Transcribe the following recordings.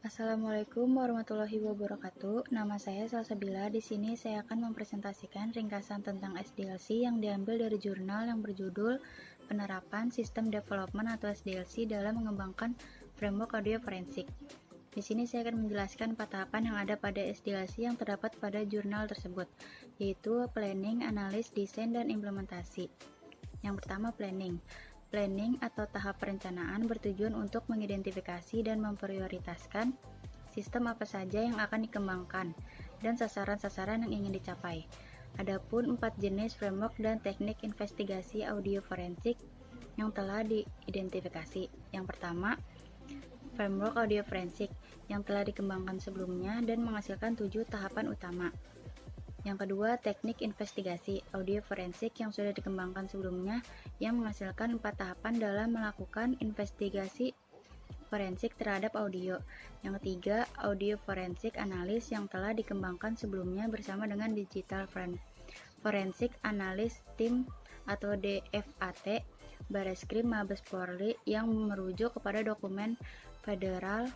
Assalamualaikum warahmatullahi wabarakatuh. Nama saya Salsabila. Di sini saya akan mempresentasikan ringkasan tentang SDLC yang diambil dari jurnal yang berjudul Penerapan Sistem Development atau SDLC dalam mengembangkan framework audio forensik. Di sini saya akan menjelaskan 4 tahapan yang ada pada SDLC yang terdapat pada jurnal tersebut, yaitu planning, analis, desain, dan implementasi. Yang pertama, planning. Planning atau tahap perencanaan bertujuan untuk mengidentifikasi dan memprioritaskan sistem apa saja yang akan dikembangkan dan sasaran-sasaran yang ingin dicapai. Adapun 4 jenis framework dan teknik investigasi audio forensik yang telah diidentifikasi. Yang pertama, framework audio forensik yang telah dikembangkan sebelumnya dan menghasilkan 7 tahapan utama. Yang kedua, teknik investigasi audio forensik yang sudah dikembangkan sebelumnya yang menghasilkan 4 tahapan dalam melakukan investigasi forensik terhadap audio. Yang ketiga, audio forensik analis yang telah dikembangkan sebelumnya bersama dengan Digital Forensic Analyst Team atau DFAT Bareskrim Mabes Polri yang merujuk kepada dokumen Federal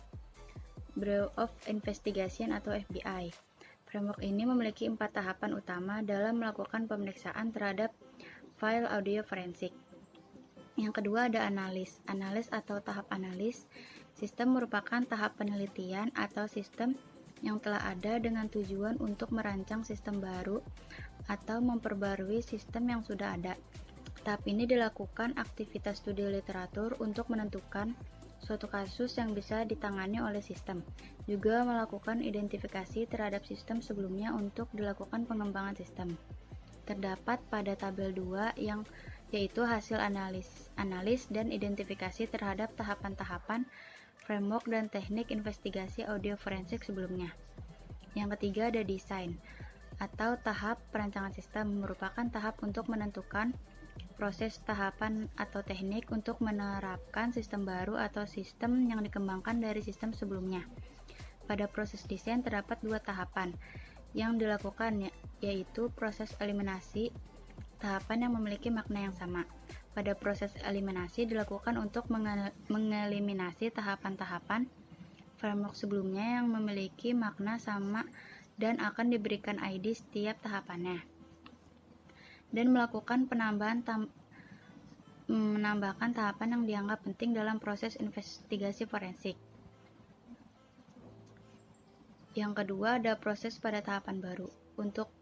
Bureau of Investigation atau FBI. Framework ini memiliki 4 tahapan utama dalam melakukan pemeriksaan terhadap file audio forensik. Yang kedua ada analis. Analis atau tahap analis. Sistem merupakan tahap penelitian atau sistem yang telah ada dengan tujuan untuk merancang sistem baru atau memperbarui sistem yang sudah ada. Tahap ini dilakukan aktivitas studi literatur untuk menentukan suatu kasus yang bisa ditangani oleh sistem, juga melakukan identifikasi terhadap sistem sebelumnya untuk dilakukan pengembangan sistem. Terdapat pada tabel 2 yang yaitu hasil analis dan identifikasi terhadap tahapan-tahapan framework dan teknik investigasi audio forensik sebelumnya. Yang ketiga ada desain atau tahap perancangan sistem, merupakan tahap untuk menentukan proses tahapan atau teknik untuk menerapkan sistem baru atau sistem yang dikembangkan dari sistem sebelumnya. Pada proses desain terdapat 2 tahapan yang dilakukan, yaitu proses eliminasi, tahapan yang memiliki makna yang sama. Pada proses eliminasi dilakukan untuk mengeliminasi tahapan-tahapan framework sebelumnya yang memiliki makna sama dan akan diberikan ID setiap tahapannya, dan melakukan menambahkan tahapan yang dianggap penting dalam proses investigasi forensik. Yang kedua ada proses pada tahapan baru. Untuk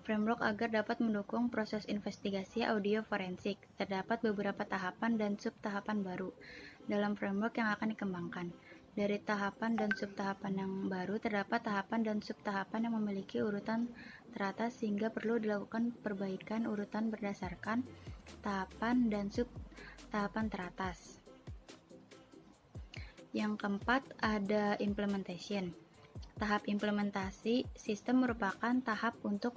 framework agar dapat mendukung proses investigasi audio forensik, terdapat beberapa tahapan dan sub-tahapan baru dalam framework yang akan dikembangkan. Dari tahapan dan sub-tahapan yang baru terdapat tahapan dan sub-tahapan yang memiliki urutan teratas sehingga perlu dilakukan perbaikan urutan berdasarkan tahapan dan sub-tahapan teratas. Yang keempat ada implementation. Tahap implementasi sistem merupakan tahap untuk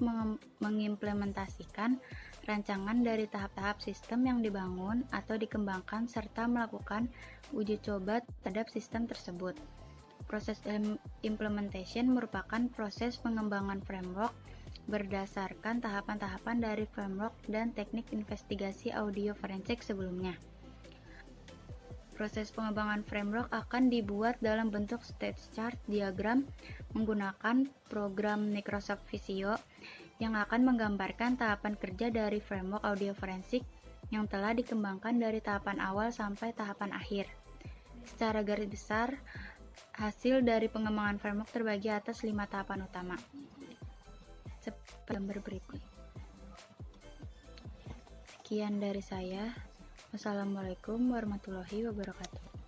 mengimplementasikan rancangan dari tahap-tahap sistem yang dibangun atau dikembangkan serta melakukan uji coba terhadap sistem tersebut. Proses implementation merupakan proses pengembangan framework berdasarkan tahapan-tahapan dari framework dan teknik investigasi audio forensik sebelumnya. Proses pengembangan framework akan dibuat dalam bentuk stage chart diagram menggunakan program Microsoft Visio yang akan menggambarkan tahapan kerja dari framework audio forensik yang telah dikembangkan dari tahapan awal sampai tahapan akhir. Secara garis besar, hasil dari pengembangan framework terbagi atas 5 tahapan utama. Seperti gambar berikut. Sekian dari saya. Wassalamualaikum warahmatullahi wabarakatuh.